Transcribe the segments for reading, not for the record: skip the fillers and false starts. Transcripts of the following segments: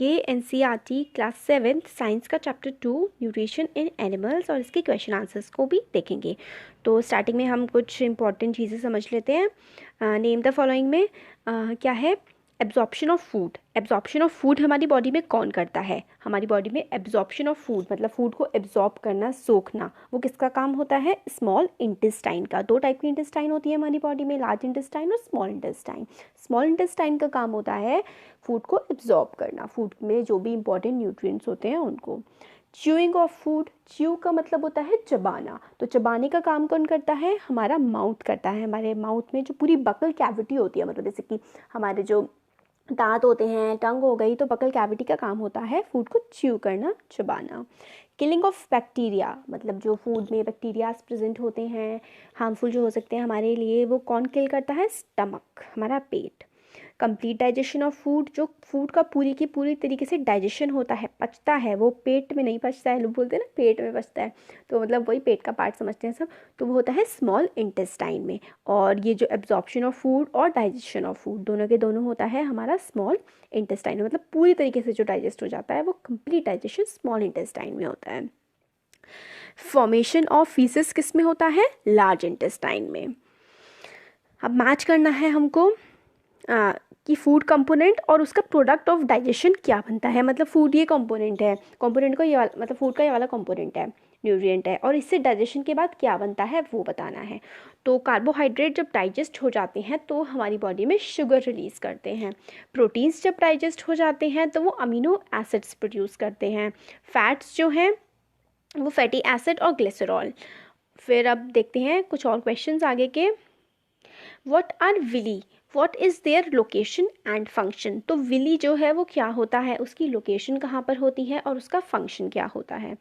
करेंगे NCERT class 7 science का chapter 2 nutrition in animals और इसके क्वेश्चन आंसर्स को भी देखेंगे। तो स्टार्टिंग में हम कुछ इंपॉर्टेंट चीज़ें समझ लेते हैं। नेम द फॉलोइंग में क्या है? Absorption of food. Absorption of food हमारी बॉडी में कौन करता है? हमारी बॉडी में एब्जॉर्प्शन ऑफ फूड मतलब फूड को एब्जॉर्ब करना, सोखना, वो किसका काम होता है? स्मॉल इंटेस्टाइन का। दो टाइप की इंटेस्टाइन होती है हमारी बॉडी में, लार्ज इंटेस्टाइन और स्मॉल इंटेस्टाइन। स्मॉल इंटेस्टाइन का काम होता है फूड को एब्जॉर्ब करना, फूड में जो भी इंपॉर्टेंट न्यूट्रिएंट्स होते हैं उनको। च्यूइंग ऑफ फूड, च्यू का मतलब होता है चबाना, तो चबाने का काम कौन करता है? हमारा माउथ करता है। हमारे माउथ में जो पूरी बकल कैविटी होती है, मतलब जैसे कि हमारे जो दांत होते हैं, टंग हो गई, तो बकल कैविटी का काम होता है फूड को च्यू करना, चबाना। किलिंग ऑफ बैक्टीरिया मतलब जो फूड में बैक्टीरियाज प्रेजेंट होते हैं, हार्मफुल जो हो सकते हैं हमारे लिए, वो कौन किल करता है? स्टमक, हमारा पेट। कंप्लीट डाइजेशन ऑफ फूड, जो फूड का पूरी की पूरी तरीके से डाइजेशन होता है, पचता है, वो पेट में नहीं पचता है, लोग बोलते हैं ना पेट में पचता है, तो मतलब वही पेट का पार्ट समझते हैं सब, तो वो होता है स्मॉल इंटेस्टाइन में। और ये जो एब्जॉर्प्शन ऑफ फूड और डाइजेशन ऑफ फूड दोनों के दोनों होता है हमारा स्मॉल इंटेस्टाइन में, मतलब पूरी तरीके से जो डाइजेस्ट हो जाता है वो कंप्लीट डाइजेशन स्मॉल इंटेस्टाइन में होता है। फॉर्मेशन ऑफ फीसेस किस में होता है? लार्ज इंटेस्टाइन में। अब मैच करना है हमको कि फूड कंपोनेंट और उसका प्रोडक्ट ऑफ डाइजेशन क्या बनता है। मतलब फूड ये कंपोनेंट है, कंपोनेंट को ये वाला मतलब फूड का ये वाला कंपोनेंट है, न्यूट्रिएंट है, और इससे डाइजेशन के बाद क्या बनता है वो बताना है। तो कार्बोहाइड्रेट जब डाइजेस्ट हो जाते हैं तो हमारी बॉडी में शुगर रिलीज़ करते हैं। प्रोटीन्स जब डाइजेस्ट हो जाते हैं तो वो अमीनो एसिड्स प्रोड्यूस करते हैं। फैट्स जो हैं वो फैटी एसिड और ग्लिसरॉल। फिर अब देखते हैं कुछ और क्वेश्चंस आगे के। What are villi, what is their location and function. तो विली जो है वो क्या होता है, उसकी लोकेशन कहाँ पर होती है और उसका फंक्शन क्या होता है।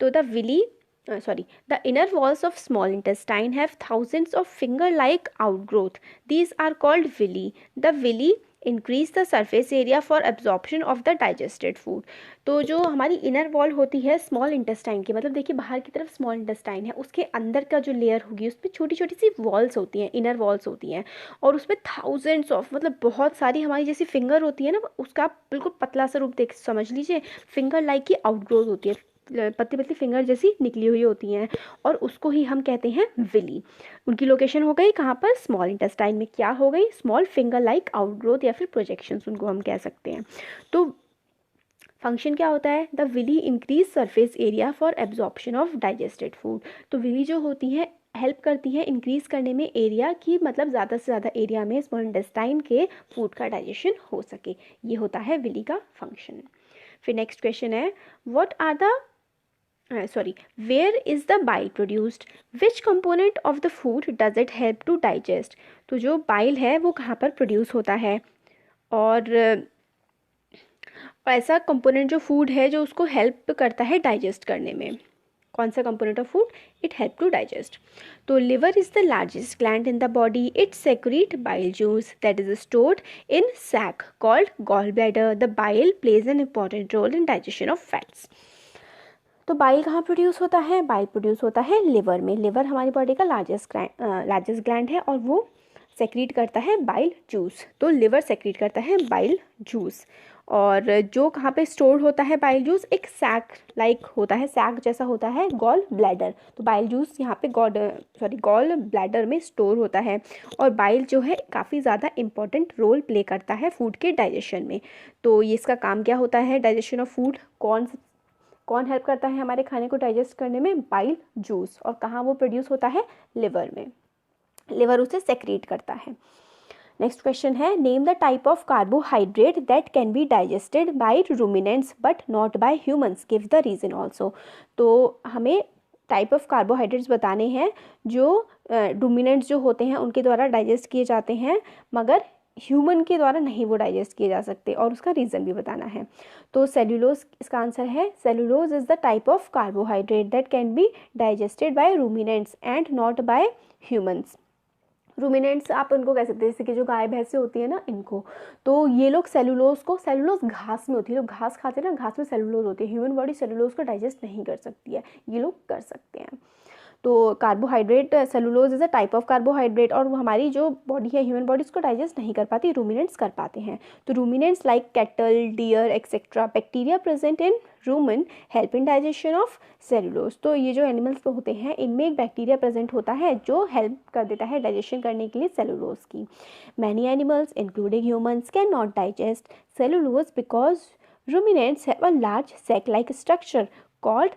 तो the inner walls of small intestine have thousands of finger-like outgrowth. These are called villi. The villi increase the surface area for absorption of the digested food. तो जो हमारी इनर वॉल होती है स्मॉल इंटेस्टाइन की, मतलब देखिए बाहर की तरफ स्मॉल इंटेस्टाइन है, उसके अंदर का जो लेयर होगी उसमें छोटी छोटी सी वॉल्स होती हैं, इनर वॉल्स होती हैं, और उसमें थाउजेंड्स ऑफ मतलब बहुत सारी हमारी जैसी फिंगर होती है ना, उसका आप बिल्कुल पतला सा रूप देख समझ लीजिए, फिंगर लाइक की आउटग्रोथ होती है, पतली पतली फिंगर जैसी निकली हुई होती हैं, और उसको ही हम कहते हैं विली। उनकी लोकेशन हो गई कहाँ पर? स्मॉल इंटेस्टाइन में। क्या हो गई? स्मॉल फिंगर लाइक आउटग्रोथ या फिर प्रोजेक्शंस उनको हम कह सकते हैं। तो फंक्शन क्या होता है? The villi increase surface area for absorption of digested food. तो विली जो होती है हेल्प करती है इंक्रीज करने में एरिया की, मतलब ज़्यादा से ज़्यादा एरिया में स्मॉल इंटेस्टाइन के फूड का डाइजेशन हो सके, ये होता है विली का फंक्शन। फिर नेक्स्ट क्वेश्चन है what are the where is the bile produced? Which component of the food does it help to digest? तो जो बाइल है वो कहाँ पर प्रोड्यूस होता है, और ऐसा कंपोनेंट जो फूड है जो उसको हेल्प करता है डाइजेस्ट करने में, कौन सा component of food it help to digest. तो liver is the largest gland in the body, it secrete bile juice that is stored in sac called gall bladder. The bile plays an important role in digestion of fats. तो bile कहाँ produce होता है? Bile produce होता है liver में। Liver हमारी body का largest gland है और वो सेक्रीट करता है बाइल जूस। तो लिवर सेक्रीट करता है बाइल जूस, और जो कहाँ पे स्टोर होता है बाइल जूस? एक सैक लाइक होता है, सैक जैसा होता है गॉल ब्लैडर। तो बाइल जूस यहाँ पे गॉल ब्लैडर में स्टोर होता है, और बाइल जो है काफ़ी ज़्यादा इंपॉर्टेंट रोल प्ले करता है फूड के डाइजेशन में। तो ये इसका काम क्या होता है? डाइजेशन ऑफ फूड कौन हेल्प करता है हमारे खाने को डाइजेस्ट करने में? Bile juice. और कहाँ वो प्रोड्यूस होता है? लिवर में। लिवर उसे सेक्रेट करता है। नेक्स्ट क्वेश्चन है name the type of carbohydrate that can be digested by ruminants but not by humans, give the reason also. तो हमें टाइप ऑफ कार्बोहाइड्रेट्स बताने हैं जो रूमिनेंट्स जो होते हैं उनके द्वारा डाइजेस्ट किए जाते हैं, मगर ह्यूमन के द्वारा नहीं वो डाइजेस्ट किए जा सकते, और उसका रीज़न भी बताना है। तो सेल्यूलोज इसका आंसर है। Cellulose is the type of carbohydrate that can be digested by ruminants and not by humans. Ruminants आप उनको कह सकते हैं जैसे कि जो गाय भैंसे होती है ना, इनको। तो ये लोग सेल्यूलोज घास में होती है, लोग घास खाते हैं ना, घास में सेल्यूलोज होती है। ह्यूमन बॉडी सेल्यूलोज को डाइजेस्ट नहीं कर सकती है, ये लोग कर सकते हैं। तो carbohydrate, cellulose is a type of carbohydrate, और हमारी जो बॉडी है, ह्यूमन बॉडी, उसको डाइजेस्ट नहीं कर पाती, रूमिनेंट्स कर पाते हैं। तो ruminants like cattle, deer etcetera, bacteria present in rumen help in digestion of cellulose. तो ये जो एनिमल्स होते हैं इनमें एक बैक्टीरिया प्रेजेंट होता है जो हेल्प कर देता है डाइजेशन करने के लिए सेलुलोज की। Many animals including humans can not digest cellulose because ruminants have a large sac-like structure called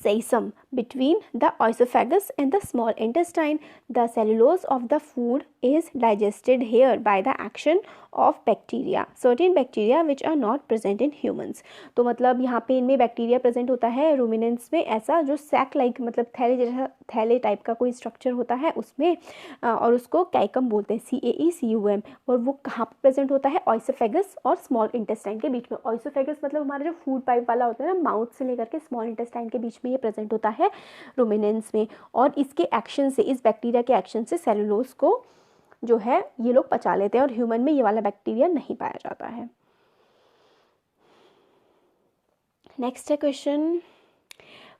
caecum between the esophagus and the small intestine. The cellulose of the food is digested here by the action of bacteria, certain bacteria which are not present in humans. तो मतलब यहाँ पे इनमें bacteria present होता है ruminants में, ऐसा जो सैक लाइक मतलब थैले जैसा, थैले टाइप का कोई स्ट्रक्चर होता है उसमें, और उसको कैइकम बोलते हैं, CAECUM। और वो कहाँ पर प्रेजेंट होता है? ऑइसोफेगस और स्मॉल इंटेस्टाइन के बीच में। ऑइसोफेगस मतलब हमारा जो फूड पाइप वाला होता है ना, माउथ से लेकर के स्मॉल इंटेस्टाइन के बीच में ये प्रेजेंट होता है रूमिनेंट्स में। और इसके एक्शन से, इस बैक्टीरिया के एक्शन से सेलुलोज को जो है ये लोग पचा लेते हैं, और ह्यूमन में ये वाला बैक्टीरिया नहीं पाया जाता है। नेक्स्ट है question,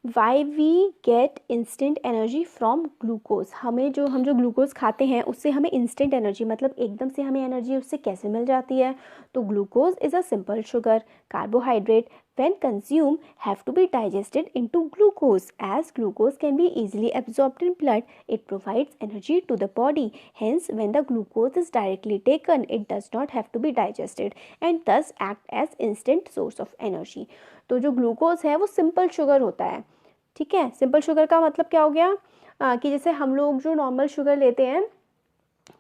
why we get instant energy from glucose. हम जो ग्लूकोज खाते हैं उससे हमें इंस्टेंट एनर्जी, मतलब एकदम से हमें एनर्जी उससे कैसे मिल जाती है? तो glucose is a simple sugar carbohydrate when consumed have to be digested into glucose. As glucose can be easily absorbed in blood, it provides energy to the body. Hence, when the glucose is directly taken, it does not have to be digested and thus act as instant source of energy. तो जो glucose है वो simple sugar होता है, ठीक है। Simple sugar का मतलब क्या हो गया कि जैसे हम लोग जो नॉर्मल शुगर लेते हैं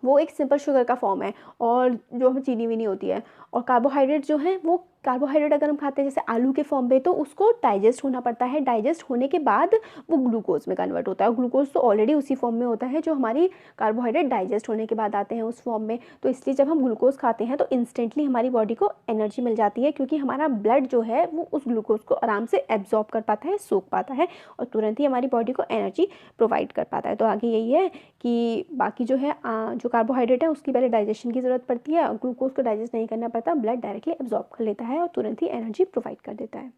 वो एक सिंपल शुगर का फॉर्म है, और जो हमें चीनी वीनी होती है। और कार्बोहाइड्रेट जो है वो कार्बोहाइड्रेट अगर हम खाते हैं जैसे आलू के फॉर्म पे, तो उसको डाइजेस्ट होना पड़ता है, डाइजेस्ट होने के बाद वो ग्लूकोज में कन्वर्ट होता है। और ग्लूकोज तो ऑलरेडी उसी फॉर्म में होता है जो हमारी कार्बोहाइड्रेट डाइजेस्ट होने के बाद आते हैं उस फॉर्म में। तो इसलिए जब हम ग्लूकोज खाते हैं तो इंस्टेंटली हमारी बॉडी को एनर्जी मिल जाती है, क्योंकि हमारा ब्लड जो है वो उस ग्लूकोज को आराम से एब्जॉर्ब कर पाता है, सोख पाता है, और तुरंत ही हमारी बॉडी को एनर्जी प्रोवाइड कर पाता है। तो आगे यही है कि बाकी जो है जो कार्बोहाइड्रेट है उसकी पहले डाइजेशन की ज़रूरत पड़ती है, और ग्लूकोज को डाइजेस्ट नहीं करना पड़ता, ब्लड डायरेक्टली एब्जॉर्ब कर लेता है और तुरंत ही एनर्जी प्रोवाइड कर देता है।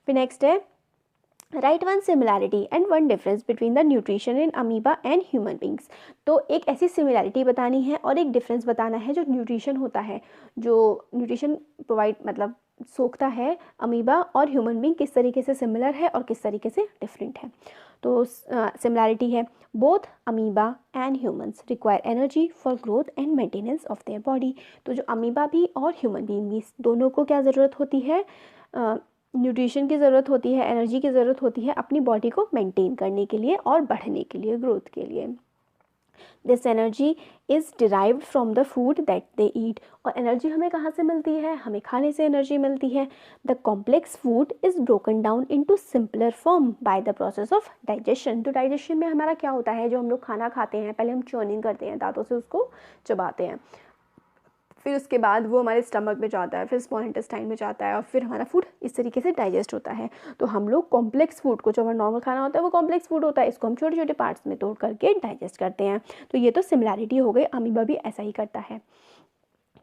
फिर नेक्स्ट है, right one similarity and one difference between the nutrition in amoeba and human beings. तो एक ऐसी सिमिलैरिटी बतानी है और एक डिफरेंस बताना है जो न्यूट्रिशन होता है, जो न्यूट्रिशन प्रोवाइड मतलब सोखता है अमीबा और ह्यूमन बींग, किस तरीके से सिमिलर है और किस तरीके से डिफरेंट है। तो सिमिलैरिटी है, both amoeba and humans require energy for growth and maintenance of their body. तो जो अमीबा भी और ह्यूमन बींग भी, दोनों को क्या ज़रूरत होती है? न्यूट्रिशन की ज़रूरत होती है, एनर्जी की ज़रूरत होती है अपनी बॉडी को मेंटेन करने के लिए और बढ़ने के लिए, ग्रोथ के लिए। This energy is derived from the food that they eat. और एनर्जी हमें कहाँ से मिलती है? हमें खाने से एनर्जी मिलती है। The complex food is broken down into simpler form by the process of digestion. तो डाइजेशन में हमारा क्या होता है, जो हम लोग खाना खाते हैं पहले हम च्यूइंग करते हैं, दांतों से उसको चबाते हैं, फिर उसके बाद वो हमारे स्टमक में जाता है, फिर स्मॉल इंटेस्टाइन में जाता है, और फिर हमारा फूड इस तरीके से डाइजेस्ट होता है। तो हम लोग कॉम्प्लेक्स फूड को, जो हमारा नॉर्मल खाना होता है वो कॉम्प्लेक्स फूड होता है, इसको हम छोटे छोटे पार्ट्स में तोड़ करके डाइजेस्ट करते हैं। तो ये तो सिमिलैरिटी हो गई, अमीबा भी ऐसा ही करता है।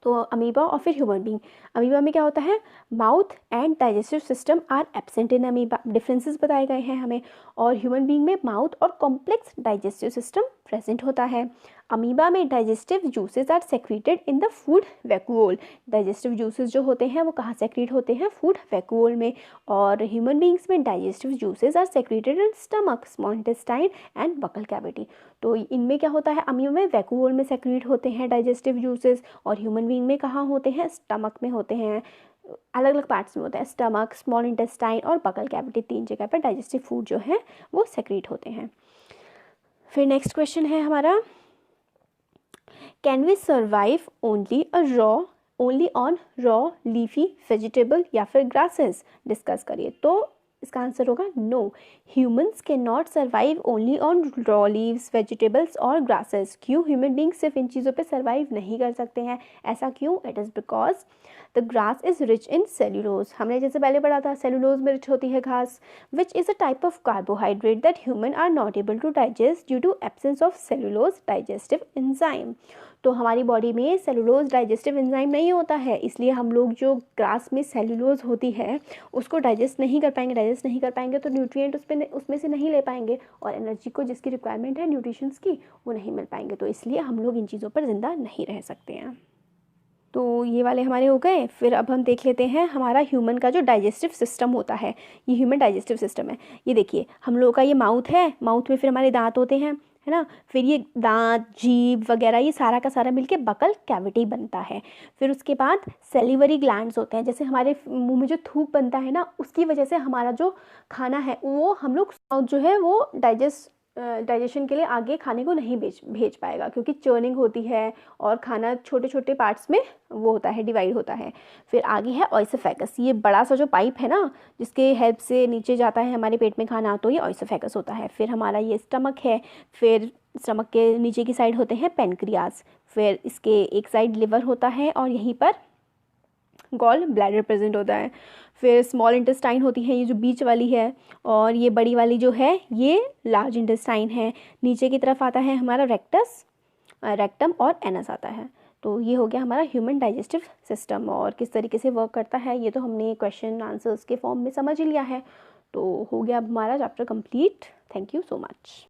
तो अमीबा और फिर ह्यूमन बींग, अमीबा में क्या होता है, mouth and digestive system are absent in amoeba, differences बताए गए हैं हमें। और ह्यूमन बींग में माउथ और कॉम्प्लेक्स डाइजेस्टिव सिस्टम प्रेजेंट होता है। अमीबा में digestive juices are secreted in the food vacuole. Digestive juices जो होते हैं वो कहाँ सेक्रेट होते हैं? फूड वैक्यूल में। और ह्यूमन बींग्स में digestive juices are secreted in stomach, small intestine and buccal cavity. तो इनमें क्या होता है, अमीबा में वैक्यूल में सेक्रेट होते हैं डाइजेस्टिव जूसेस, और ह्यूमन बींग में कहाँ होते हैं? स्टमक में होते हैं, अलग अलग पार्ट्स में होते हैं, स्टमक, स्मॉल इंटेस्टाइन और बकल कैविटी, 3 जगह पर डाइजेस्टिव फूड जो है वो सेक्रेट होते हैं। फिर नेक्स्ट क्वेश्चन है हमारा, can we survive only on raw leafy vegetable या फिर ग्रासेस? डिस्कस करिए। तो इसका आंसर होगा no, humans can not survive only on raw leaves, vegetables और ग्रासेस। क्यों ह्यूमन बींग्स सिर्फ इन चीज़ों पे सर्वाइव नहीं कर सकते हैं? ऐसा क्यों? It is because the grass is rich in cellulose, हमने जैसे पहले पढ़ा था सेल्यूलोज में रिच होती है घास। Which is a type of carbohydrate that human are not able to digest due to absence of cellulose digestive enzyme. तो हमारी बॉडी में सेलुलोज डाइजेस्टिव एंजाइम नहीं होता है, इसलिए हम लोग जो ग्रास में सेलुलोज होती है उसको डाइजेस्ट नहीं कर पाएंगे तो न्यूट्रिएंट उसमें से नहीं ले पाएंगे, और एनर्जी को जिसकी रिक्वायरमेंट है न्यूट्रिशंस की वो नहीं मिल पाएंगे, तो इसलिए हम लोग इन चीज़ों पर ज़िंदा नहीं रह सकते हैं। तो ये वाले हमारे हो गए। फिर अब हम देख लेते हैं हमारा ह्यूमन का जो डाइजेस्टिव सिस्टम होता है, ये ह्यूमन डाइजेस्टिव सिस्टम है। ये देखिए हम लोगों का ये माउथ है, माउथ में फिर हमारे दांत होते हैं, है ना। फिर ये दांत, जीभ वगैरह ये सारा का सारा मिलके बकल कैविटी बनता है। फिर उसके बाद सेलिवरी ग्लैंड्स होते हैं, जैसे हमारे मुंह में जो थूक बनता है ना, उसकी वजह से हमारा जो खाना है वो हम लोग जो है वो डाइजेशन के लिए आगे खाने को नहीं भेज पाएगा, क्योंकि चर्निंग होती है और खाना छोटे छोटे पार्ट्स में वो होता है, डिवाइड होता है। फिर आगे है ऑइसोफेगस, ये बड़ा सा जो पाइप है ना जिसके हेल्प से नीचे जाता है हमारे पेट में खाना, तो ये ऑइसोफेगस होता है। फिर हमारा ये स्टमक है, फिर स्टमक के नीचे की साइड होते हैं पेनक्रियाज, फिर इसके एक साइड लिवर होता है और यहीं पर गॉल ब्लैडर प्रेजेंट होता है। फिर स्मॉल इंटेस्टाइन होती है, ये जो बीच वाली है, और ये बड़ी वाली जो है ये लार्ज इंटेस्टाइन है। नीचे की तरफ आता है हमारा रेक्टम और एनस आता है। तो ये हो गया हमारा ह्यूमन डाइजेस्टिव सिस्टम, और किस तरीके से वर्क करता है ये तो हमने क्वेश्चन आंसर्स के फॉर्म में समझ ही लिया है। तो हो गया अब हमारा chapter complete. Thank you so much.